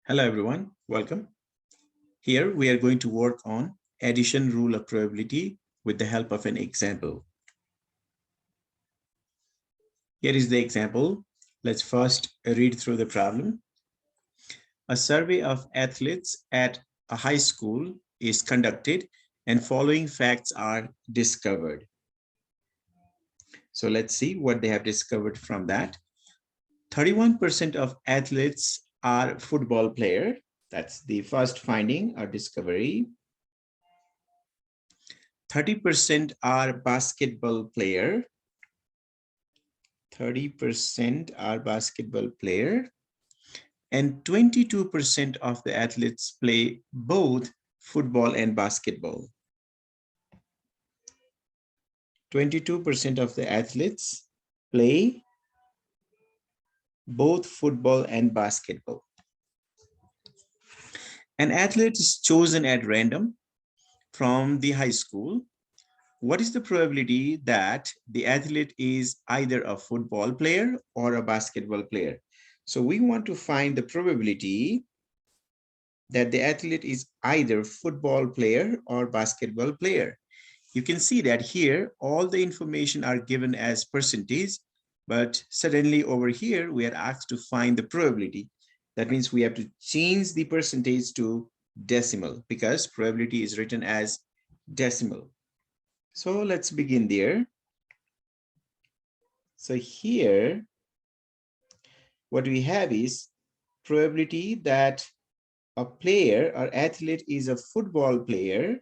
Hello everyone, welcome. Here we are going to work on addition rule of probability with the help of an example. Here is the example. Let's first read through the problem. A survey of athletes at a high school is conducted and following facts are discovered. So let's see what they have discovered from that. 31% of athletes are football players. That's the first finding or discovery. 30% are basketball player. 30% are basketball player. And 22% of the athletes play both football and basketball. 22% of the athletes play both football and basketball. An athlete is chosen at random from the high school. What is the probability that the athlete is either a football player or a basketball player? So we want to find the probability that the athlete is either football player or basketball player. You can see that here, all the information are given as percentage, but suddenly over here, we are asked to find the probability. That means we have to change the percentage to decimal because probability is written as decimal. So let's begin there. So here, what we have is probability that a player or athlete is a football player.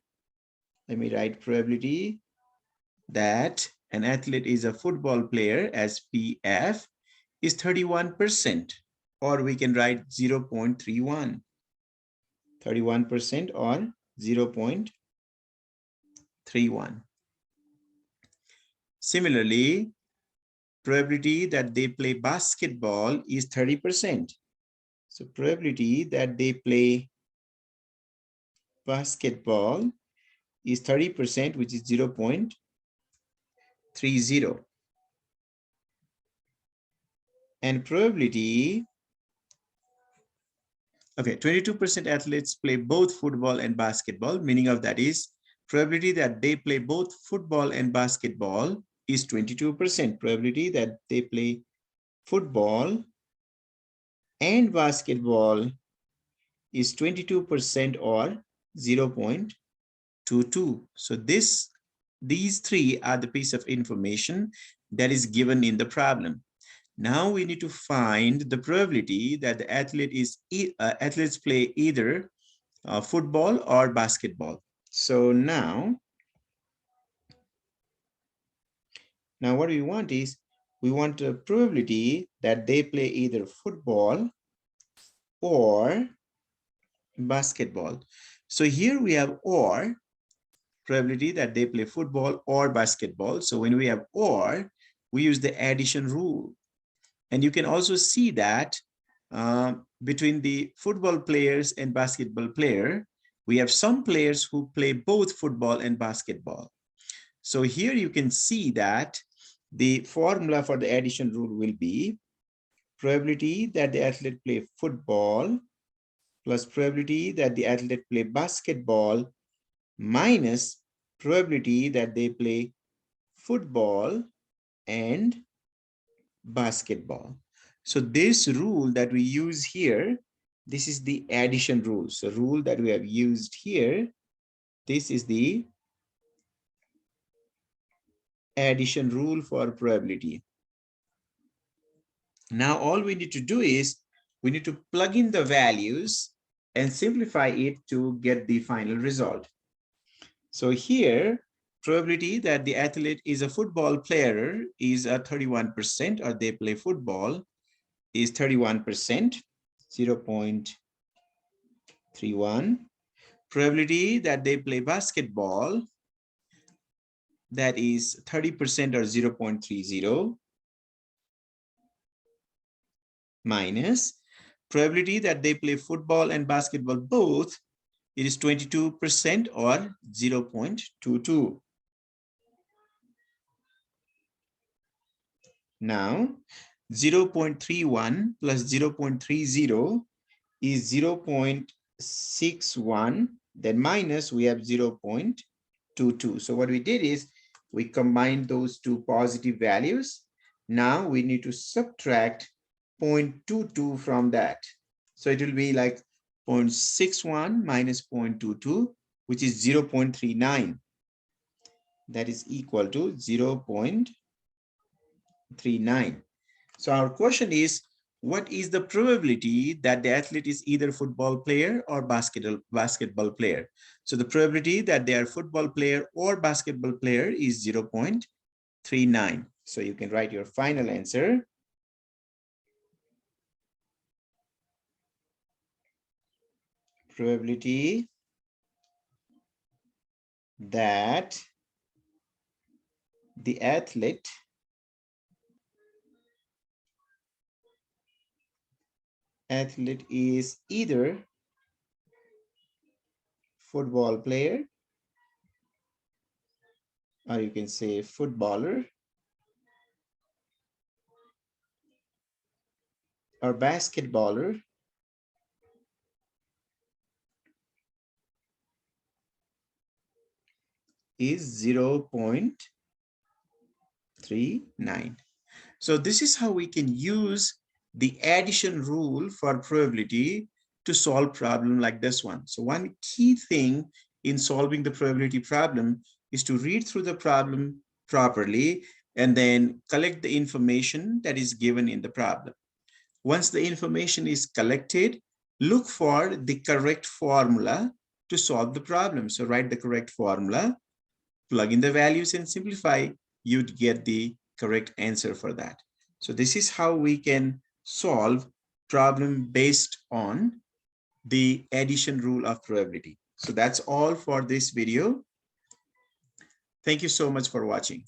Let me write probability that an athlete is a football player as PF is 31%, or we can write 0.31. 31% or 0.31. Similarly, probability that they play basketball is 30%. So probability that they play basketball is 30%, which is 0.30. And probability, okay, 22% athletes play both football and basketball. Meaning of that is probability that they play both football and basketball is 22%. Probability that they play football and basketball is 22% or 0.22. So these three are the piece of information that is given in the problem. Now we need to find the probability that the athletes play either football or basketball. So now what we want is we want a probability that they play either football or basketball. So here we have or, probability that they play football or basketball. So when we have or, we use the addition rule. And you can also see that between the football players and basketball player, we have some players who play both football and basketball. So here you can see that the formula for the addition rule will be probability that the athlete play football plus probability that the athlete play basketball minus probability that they play football and basketball. So this rule that we use here, this is the addition rule. So rule that we have used here, this is the addition rule for probability. Now all we need to do is we need to plug in the values and simplify it to get the final result. So here, probability that the athlete is a football player is a 31%, or they play football is 31%, 0.31. Probability that they play basketball, that is 30% or 0.30, minus probability that they play football and basketball both, it is 22% or 0.22. Now 0.31 plus 0.30 is 0.61, then minus we have 0.22. So what we did is we combined those two positive values. Now we need to subtract 0.22 from that. So it will be like 0.61 minus 0.22, which is 0.39. That is equal to 0.39. So our question is, what is the probability that the athlete is either football player or basketball player? So the probability that they are football player or basketball player is 0.39. So you can write your final answer. Probability that the athlete is either football player, or you can say footballer, or basketballer, is 0.39. So this is how we can use the addition rule for probability to solve problem like this one. So one key thing in solving the probability problem is to read through the problem properly and then collect the information that is given in the problem. Once the information is collected, look for the correct formula to solve the problem. So write the correct formula, plug in the values and simplify, you'd get the correct answer for that. So this is how we can solve problem based on the addition rule of probability. So that's all for this video. Thank you so much for watching.